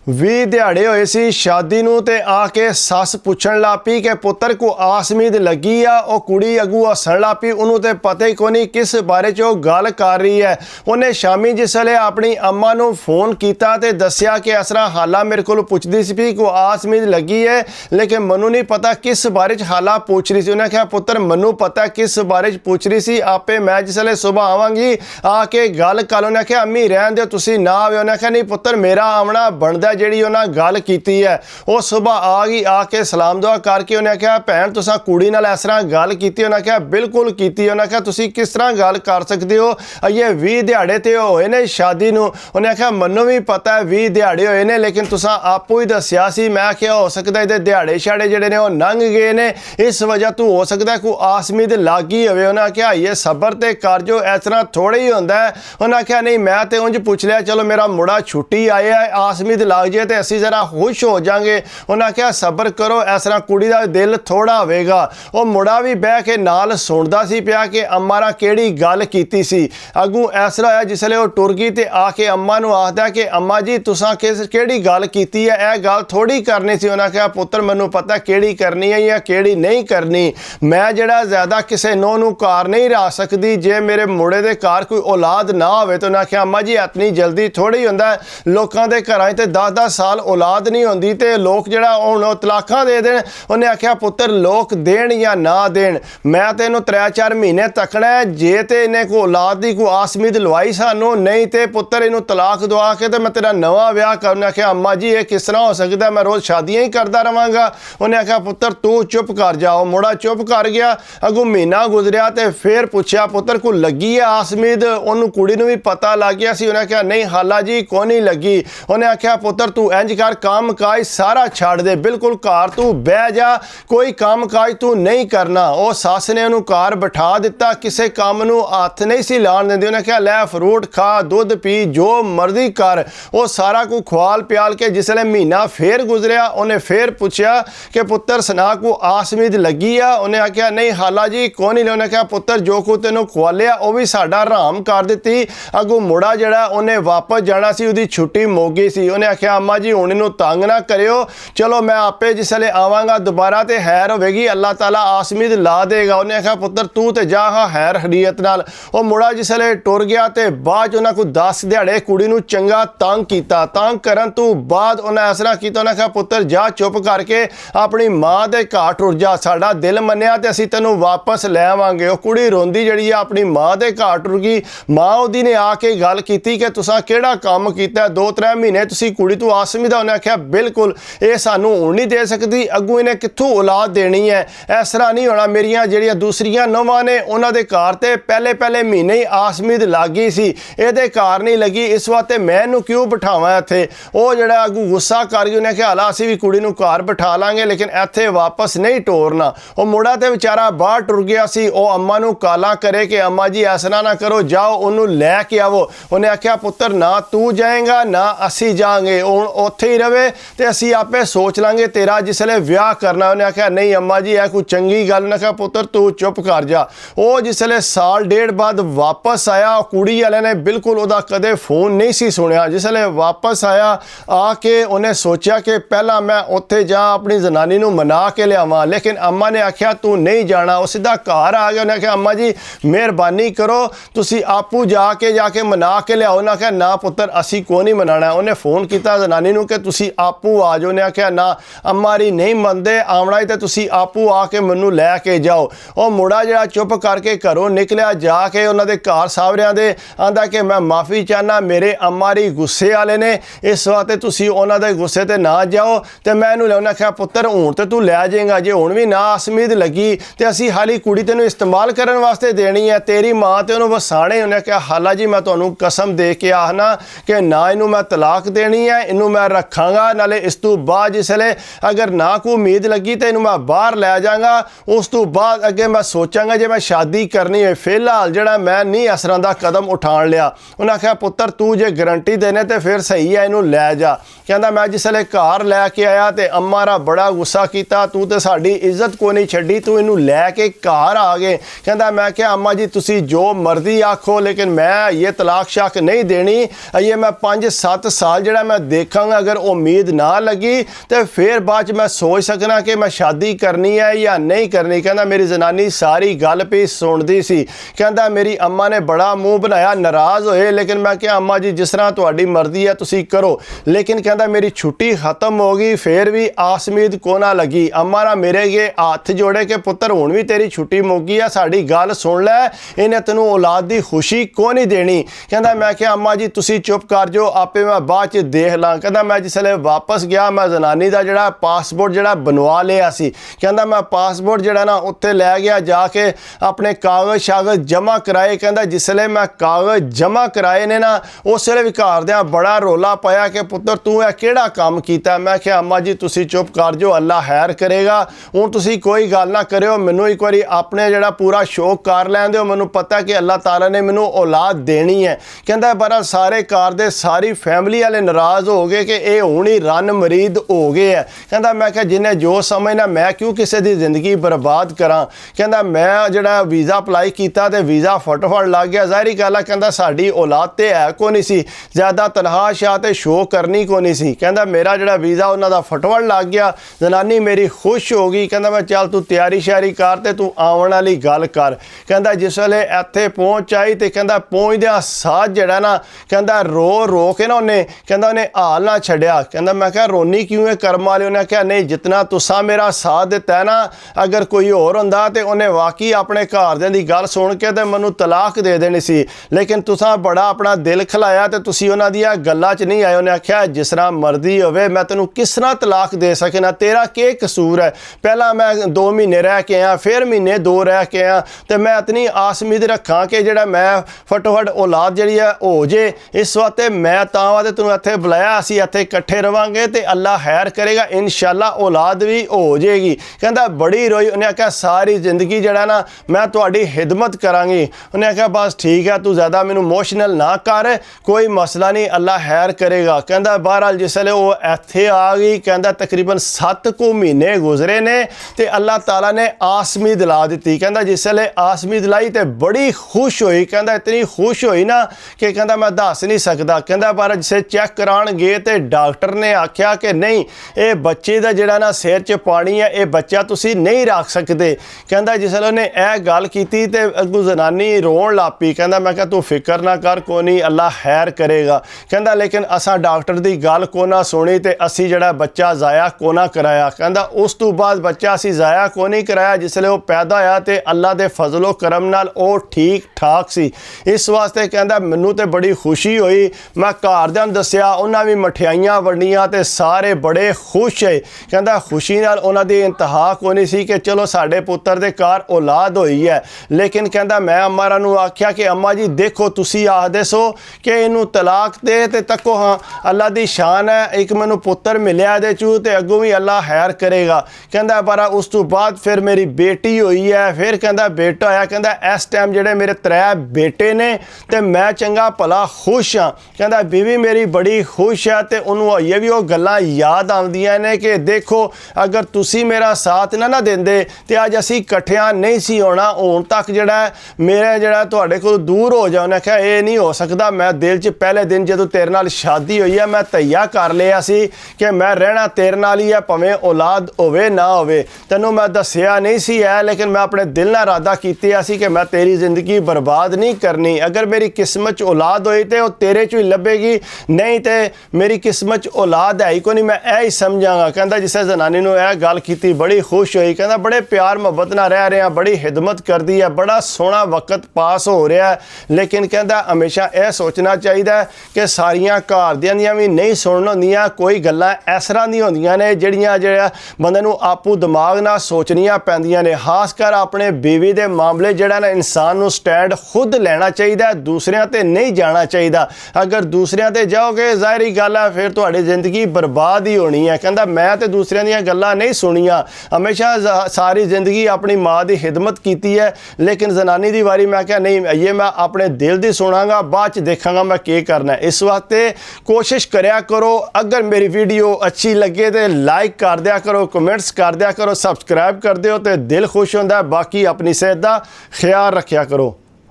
20 ਦਿਹਾੜੇ ਹੋਏ ਸੀ शादी ਨੂੰ ਤੇ ਆ ਕੇ ਸੱਸ ਪੁੱਛਣ ਲੱਗ ਪਈ ਕਿ ਪੁੱਤਰ ਕੋ ਆਸ ਉਮੀਦ ਲੱਗੀ ਆ। ਉਹ ਕੁੜੀ ਅਗੂ ਹੱਸਣ ਲੱਗ ਪਈ, ਉਹਨੂੰ ਤੇ ਪਤਾ ਹੀ ਕੋਈ ਨਹੀਂ ਕਿਸ ਬਾਰੇ 'ਚ ਉਹ ਗੱਲ ਕਰ ਰਹੀ ਹੈ। ਉਹਨੇ ਸ਼ਾਮੀ ਜਿਸ ਵੇਲੇ ਆਪਣੀ ਅੰਮਾ ਨੂੰ ਫੋਨ ਕੀਤਾ ਤੇ ਦੱਸਿਆ ਕਿ ਇਸ ਤਰ੍ਹਾਂ ਹਾਲਾ ਮੇਰੇ ਕੋਲ ਪੁੱਛਦੀ ਸੀ ਵੀ ਕੋ ਆਸ ਉਮੀਦ ਲੱਗੀ ਹੈ, ਲੇਕਿਨ ਮੈਨੂੰ ਨਹੀਂ ਪਤਾ ਕਿਸ ਬਾਰੇ 'ਚ ਹਾਲਾ ਪੁੱਛ ਰਹੀ ਸੀ। ਉਹਨੇ ਕਿਹਾ ਪੁੱਤਰ ਮੈਨੂੰ पता किस बारे पुछ रही सी, आपे मैं जिसले सुबह आवांगी आके गल कर। उन्हें आख्या अम्मी रहन दो तुसी ना आवे। उन्हें आख्या नहीं पुत्र मेरा आना बनता, जी उन्हें गल की है वो सुबह आ गई, आके सलाम दुआ करके उन्हें आख्या भैन तुसा कुड़ी नाल इस तरह गल की। उन्हें आख्या बिल्कुल की। उन्हें आख्या तुसी किस तरह गल कर सकते हो, अजे 20 दिहाड़े तो होए ने शादी नूं। उन्हें आख्या मैनूं भी पता है 20 दिहाड़े होए ने, लेकिन तुसा आपू ही दस्सिया सी। मैं आख्या हो सकता है दिहाड़े शाड़े जिहड़े ने वो लंघ गए ने, इस वजह तो हो सकता है कोई आस उम्मीद लग गई होवे। उन्हें आख्या ये सबर ते कर जो, इस तरह थोड़े ही होंदा है। उन्हें आख्या नहीं मैं तो उंज पुछ लिया, चलो मेरा मुड़ा छुट्टी आया है, आस उम्मीद लग जाए तो असीं जरा खुश हो जाएंगे। उन्हें आख्या सबर करो, इस तरह कुड़ी दा दिल थोड़ा होवेगा। वो मुड़ा भी बह के नाल सुनदा सी पिया कि अम्मा नाल किहड़ी गल कीती सी। अगू इस तरह होया जिसले वो टुर गई तो आके अम्मा नूं आखदा कि अम्मा जी तुसां किहड़ी गल कीती है, यह गल थोड़ी करनी सी। उन्हें आख्या पुत्र मैनूं पता किहड़ी करनी है या किहड़ी नहीं करनी, मैं जिहड़ा ज़्यादा किसी नूं नूं कार नहीं रह सकती जे मेरे मुड़े दे कार कोई औलाद ना होवे। तो उन्हें आख्या अम्मा जी इतनी जल्दी थोड़ी होंदा है, लोकां दे घरां ते 10-10 साल औलाद नहीं होंदी ते लोग जिहड़ा हुण तलाकां दे देण। उन्हें आख्या पुत्र लोग देण या ना देण, मैं ते इहनूं 3-4 महीने तकना है, जे ते इन्हें कोई औलाद दी कोई आस उम्मीद लवाई सानूं, नहीं ते पुत्र इहनूं तलाक दवा के ते मैं तेरा नवां विआह कर। उन्हें आख्या अम्मा जी ये किस तरह हो सकदा, मैं रोज़ शादियां ही करदा रहांगा। उन्हें आख्या पुत्र तू चुप कर जा। मुड़ा चुप कर गया। अगू महीना गुजरिया तो फिर पूछया पुत्र को लगी है आस उम्मीद, उन्होंने कुड़ी नूं भी पता लग गया सी। उन्हें आख्या नहीं हाला जी को नहीं लगी। उन्हें आख्या पुत्र तू इंज कर काम काज सारा छड़ दे, बिल्कुल घर तू बह जा, कोई काम काज तू नहीं करना। वो सस ने उन्होंने घर बिठा दिता, किसी काम नूं हथ नहीं सी लाण दिंदी। उन्हें आख्या लै फ्रूट खा, दुध पी, जो मर्जी कर। वो सारा को खुआल प्याल के जिसले महीना फिर गुजरिया उन्हें फिर पूछया कि पुत्र सना को आस उम्मीद लगी आ। उन्हें आख्या नहीं हाला जी को नहीं। उन्हें आख्या पुत्र जो को तेनों खुआलिया वो भी साडा हराम कर दिती। अगू मुड़ा जड़ा उन्हें वापस जाना सी, उहदी छुट्टी मुक गई सी। उन्हें आख्या अम्मा जी हुण इहनूं तंग ना करियो, चलो मैं आपे जिसले आवांगा दोबारा तो हैर होवेगी, अल्लाह ताला आस उम्मीद ला देगा। उन्हें आख्या पुत्र तू तो जा हाँ हैर हरीयत नाल। वो मुड़ा जिसले टुर गया तो बाद उन्हें कोई 10 दिहाड़े कुड़ी नूं चंगा तंग कीता। तंग करन तो बाद उन्हें इस तरह कीता, उन्हें आख्या पुत्र जा चुप करके अपनी माँ दे घर टुर जा, साडा दिल मन्निया ते असीं तैनूं वापस लै आवांगे। वो कुड़ी रोंदी जड़ी है अपनी माँ के घर टुर गई। माँ उहदी ने आके गल की कि तुसां किहड़ा काम कीता, 2-3 महीने तुसीं कुड़ी तू आस उम्मीद। उन्हें आख्या बिल्कुल ये सानूं हुण नहीं दे सकती, अगू इन्हें कित्थों औलाद देनी है, इस तरह नहीं होना। मेरियां जिहड़ियां दूसरियां नौवां ने उन्हां दे घर ते पहले महीने ही आस उम्मीद लग गई सी, इहदे घर नहीं लगी, इस वास्ते मैं इहनूं क्यों बिठावां इत्थे। वो जिहड़ा अगू गुस्सा कर गई। उन्हें आख्या हाला असीं भी कुड़ी नूं घर बिठा लांगे, लेकिन इत्थे वापस नहीं टोरना। वो मुड़ा ते बेचारा बाहर टुर गया सी। वो अम्मा नूं काला करे कि अम्मा जी ऐसा ना करो, जाओ उन्होंने लैके आवो। उन्हें आख्या पुत्र ना तू जाएगा ना असी जाएंगे, हुण उत्थे ही रवे तो असी आपे सोच लांगे तेरा जिसले विआह करना। उन्हें आख्या नहीं अम्मा जी यह कोई चंगी गल। उन्हें आख्या पुत्र तू चुप कर जा। वो जिसले साल डेढ़ बाद वापस आया, कुड़ी वाले ने बिल्कुल उहदा कदे फोन नहीं सी सुनिया। जिसले वापस आया आके उन्हें सोचा कि पहला मैं उत्थे जा अपनी जनानी नूं मना के लियावां, लेकिन अम्मा ने आख्या तू नहीं जाना। वो सीधा घर आ गया। उन्हें आख्या अम्मा जी मेहरबानी करो तुसी आपू जाके मना के लियाओ। उन्हें आख्या ना पुत्र असी को नहीं मनाना। उन्हें फोन किया जनानी नूं कि तुसी आपू आ जाओ। उन्हें आख्या ना अम्मा री नहीं मनदे, आवना ही तो तुसी आपू आके मैनू लैके जाओ। वो मुड़ा जिहड़ा चुप करके घरों निकलिया, जाके उन्हां दे घर सावरियां दे आंदा कि मैं माफ़ी चाहना, मेरे अम्मा री गुस्से वाले ने, इस वास्ते तुसी उन्हां दे गुस्से ते ना जाओ ते मैं इहनूं लिया। उन्हें आख्या पुत्र हुण ते तू लै जाएगा, जे हुण भी ना आस उम्मीद लगी तो असी हाली कुड़ी तैनूं इस्तेमाल करन वास्ते देनी है, तेरी माँ तो उन्होंने वसाने। उन्हें क्या हाला जी मैं तुहानूं कसम दे के आखना कि ना इनू मैं तलाक देनी है, इनू मैं रखांगा, नाले इस तो बाद जिसले अगर ना कोई उम्मीद लगी तो इनू मैं बाहर लै जाऊँगा। उस तो बाद अगे मैं सोचांगा जे मैं शादी करनी है, फिलहाल जड़ा मैं नहीं इस तरह का कदम उठान लिया। उन्हें आख्या पुत्र तू जे गारंटी देने तो फिर सही है, इनू लै जा। कहता मैं जिसले घर लैके आया तो अम्मा रा बड़ा गुस्सा किया, तू तो साड़ी इज्जत को नहीं छड्डी, तू इनू लैके घर आ गए। कहता मैं क्या अम्मा जी तुसी जो मर्जी आखो, लेकिन मैं ये तलाक शाक नहीं देनी, ये मैं 5-7 साल जड़ा मैं ਦੇਖਾਂਗਾ, अगर उम्मीद ना लगी तो फिर बाद मैं सोच सकना कि मैं शादी करनी है या नहीं करनी। कहता मेरी जनानी सारी गल भी सुनती सी। कहता मेरी अम्मा ने बड़ा मूँह बनाया, नाराज़ होए, लेकिन मैं क्या अम्मा जी जिस तरह तुहाडी मर्जी है तुसी करो। लेकिन कहता मेरी छुट्टी खत्म हो गई, फिर भी आस उम्मीद को ना लगी। अम्मा ना मेरे अगे हथ जोड़े के पुत्र हुण भी तेरी छुट्टी मुक्की है, साडी गल सुन लै, इन्हें तैनूं औलाद दी खुशी को नहीं देनी। कहता मैं क्या अम्मा जी तुसी चुप कर जो, आपे मैं बाद च देख ਲਾਂ। कहता मैं जिसले वापस गया मैं जनानी का जोड़ा पासपोर्ट जोड़ा बनवा लिया सी। कहता मैं पासपोर्ट जोड़ा ना उत्थे लै गया, जाके अपने कागज़ शागज़ जमा कराए। कहता जिसले मैं कागज़ जमा कराए ने ना उस वे भी घरदियां बड़ा रौला पाया कि पुत्र तू यह किहड़ा काम कीता। मैं क्या अम्मा जी तुसी चुप कर जो, अल्लाह खैर करेगा, हुण तुसी कोई गल ना करियो, मैनू एक बारी अपने जोड़ा पूरा शौक कर लैण दिओ, मैनू पता कि अल्लाह ताला ने मैनू औलाद देनी है। कहता बहरहाल सारे घर दे सारी फैमिली वाले नाराज़ हो गए कि ये हुण ही रन मरीद हो गए है। कहता मैं क्या जिन्हें जो समझना मैं क्यों किसी की जिंदगी बर्बाद करा। कहता मैं जोड़ा वीज़ा अप्लाई किया तो वीज़ा फटोफट लग गया। ज़ाहिर गल है कहता साडी औलाद तो है को नहीं सी, ज़्यादा तनख्वाह शाह तो शो करनी को नहीं सी। कहता मेरा जोड़ा वीज़ा उन्होंने फटोफट लग गया, जनानी मेरी खुश हो गई। कहता मैं चल तू तैयारी श्यारी कर ते तू आवन वाली गल कर। कहता जिस वेले इत्थे पहुँच आई तो कहता पहुँचद्या साथ जोड़ा ना कहता रो के ना उन्हें कहता उन्हें हाल ना छड़िया। कहता मैं क्या रोनी क्यों है कर्म वाले। उन्हें क्या नहीं जितना तुसा मेरा साथ दिता है ना, अगर कोई होर हुंदा तो उन्हें वाकई अपने घरदियां दी गल सुन के तो मैनू तलाक दे देनी सी, लेकिन तुसा बड़ा अपना दिल खिलाया तो तुसी उन्हां दियां गल्लां च नहीं आए। उन्हें आख्या जिस तरह मर्जी होवे मैं तैनूं किस तरह तलाक दे सकना, तेरा के कसूर है। पहला मैं 2 महीने रह के आया, फिर महीने 2 रह के आया, तो मैं इतनी आस उम्मीद रखा कि जिहड़ा मैं फटोफट औलाद जिहड़ी है हो जे। इस वास्ते मैं तां वास्ते तैनूं इत्थे बुलाया, असीं इत्थे इकट्ठे रवांगे तो अल्लाह खैर करेगा, इंशाअल्लाह औलाद भी हो जाएगी। कहता बड़ी रोई। उन्हें आख्या सारी जिंदगी जड़ा ना मैं तुहाडी खिदमत करांगी। उन्हें आख्या बस ठीक है तू ज़्यादा मैनू इमोशनल ना कर, कोई मसला नहीं, अल्लाह खैर करेगा। कहता बहरहाल जिसले वो इत्थे आ गई, कहता तकरीबन 7 को महीने गुजरे ने तो अल्लाह ताला ने आसमी दिला दी। कहता जिसले आसमी दिलाई तो बड़ी खुश हुई। कहता इतनी खुश हुई ना कि कहता मैं दस नहीं सकता। कहता बहरहाल जिसे चेक करान गए तो डॉक्टर ने आख्या कि नहीं ये बच्चे का जोड़ा ना सिर च पानी है, ये बच्चा तुसी नहीं रख सकते। कहता जिसले उन्हें यह गल की तो अगू जनानी रोन लग पई। कहता मैं क्या तू फिक्र ना कर, को नहीं अल्लाह खैर करेगा। कहता लेकिन असा डॉक्टर की गल को ना सुनी तो असी जड़ा बच्चा ज़ाया को ना कराया। कहता उस तो बाद बच्चा असी ज़ाया को नहीं कराया, जिसले वो पैदा होया तो अल्लाह के फजलो करम नाल वो ठीक ठाक सी। इस वास्ते कहता मैनू तो बड़ी खुशी हुई, मैं घरदियां दस्या, उन्हें भी मठियाइयां वंडियां तो सारे बड़े खुश है। कहता खुशी नाल उन्हां दी इंतहा को नहीं सी कि चलो साडे पुत्र दे घर औलाद होई है। लेकिन कहता मैं अम्मा नू आख्या कि अम्मा जी देखो तुसी आखदे सो कि इनू तलाक दे ते तको, हाँ अल्लाह दी शान है, एक मैनू पुत्र मिलिया दे चू ते अगों भी अल्लाह खैर करेगा। कहता पर उस तो बाद फिर मेरी बेटी हुई है, फिर कहता बेटा होया। कहता इस टाइम जेडे मेरे 3 बेटे ने ते मैं चंगा भला खुश हाँ। कहता बीवी मेरी बड़ी खुश है तो उन्होंने ये भी वो गल्लां याद आउंदियां ने कि देखो अगर तुसी मेरा साथ ना देंदे तो अज असी कट्ठियां नहीं सी होना, हुण तक जड़ा मेरे जड़ा तुहाडे कोल दूर हो जाओ। उन्हें आख्या ये नहीं हो सकता, मैं दिल च पहले दिन जदों तेरे नाल शादी हुई है मैं तैया कर लिया सी कि मैं रहना तेरे नाल ही है, भावें औलाद होवे ना होवे। तैनूं मैं दस्सिया नहीं सी है, लेकिन मैं अपने दिल नाल इरादा कीता सी कि मैं तेरी जिंदगी बर्बाद नहीं करनी। अगर मेरी किस्मत औलाद होई तो तेरे चो ही लभेगी, नहीं तो मेरी किस्मत औलाद है ही को नहीं, मैं यह ही समझांगा। कहता जिसे जनानी ने यह गल की बड़ी खुश हुई। कहता बड़े प्यार मुहब्बत नाल रह रहे हैं, बड़ी खिदमत करती है, बड़ा सोहना वक्त पास हो रहा है। लेकिन कहता हमेशा यह सोचना चाहिए कि सारियां घरदियां दियां भी नहीं सुन होंदियां, कोई गल्लां इस तरह दी होंदियां ने जिहड़ियां बंदे नूं आपू दिमाग नाल सोचनियां पैंदियां ने। खासकर अपने बीवी दे मामले जिहड़ा ना इंसान नूं स्टैंड खुद लेना चाहिए, दूसरियां ते नहीं जाना चाहिए। अगर दूसरियां ते जाओगे ज़ाहिरी गल है फिर तुहाडी जिंदगी बर्बाद ही होनी है। कहता मैं तो दूसरियां दियां गल्लां नहीं सुनियां, हमेशा सारी जिंदगी अपनी माँ की खिदमत की है, लेकिन जनानी की वारी मैं क्या नहीं ये मैं अपने दिल की सुनांगा, बाद च देखांगा मैं क्या करना है। इस वास्ते कोशिश करया करो, अगर मेरी वीडियो अच्छी लगे तो लाइक कर दिया करो, कमेंट्स कर दिया करो, सबसक्राइब कर दियो तो दिल खुश होंदा। बाकी अपनी सेहत का ख्याल रखा करो।